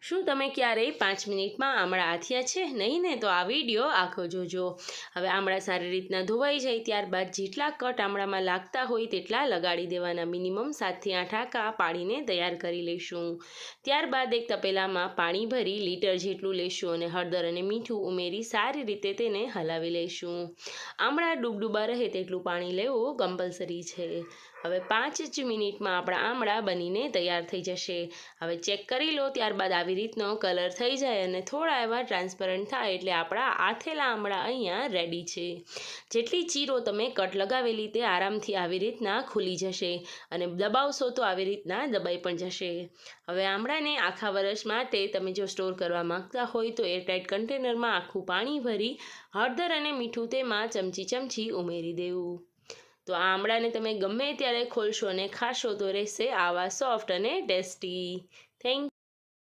શું તમે ક્યારેય 5 મિનિટમાં આમળા આથિયા છે? નહીં ને તો આ વિડીયો આખો જોજો. હવે આમળા સારી રીતના ધોવાઈ જાય ત્યારબાદ જેટલા કટ આમળામાં લાગતા હોય તેટલા લગાડી દેવાના. મિનિમમ 7 થી 8 આંકા પાડીને તૈયાર કરી લઈશું. ત્યારબાદ એક તપેલામાં પાણી ભરી લીટર જેટલું લઈશું અને હળદર અને મીઠું ઉમેરી સારી રીતે તેને હલાવી લઈશું. આમળા ડૂબડૂબા રહે તેટલું પાણી લેવું કમ્પલસરી છે. હવે 5 જ મિનિટમાં આપણા આમળા બનીને તૈયાર થઈ જશે. હવે ચેક કરી લો. ત્યારબાદ આવી રીતનો કલર થઈ જાય અને થોડા એવા ટ્રાન્સપરન્ટ થાય એટલે આપણા આથેલા આમળા અહીંયા રેડી છે. જેટલી ચીરો તમે કટ લગાવેલી તે આરામથી આવી રીતના ખુલી જશે અને દબાવશો તો આવી રીતના દબાઈ પણ જશે. હવે આમળાને આખા વર્ષ માટે તમે જો સ્ટોર કરવા માંગતા હોય તો એરટાઇટ કન્ટેનરમાં આખું પાણી ભરી હળદર અને મીઠું તેમાં ચમચી ઉમેરી દેવું. તો આ આમળાને તમે ગમે ત્યારે ખોલશો અને ખાશો તો રહેશે આવા સોફ્ટ અને ટેસ્ટી. થેન્ક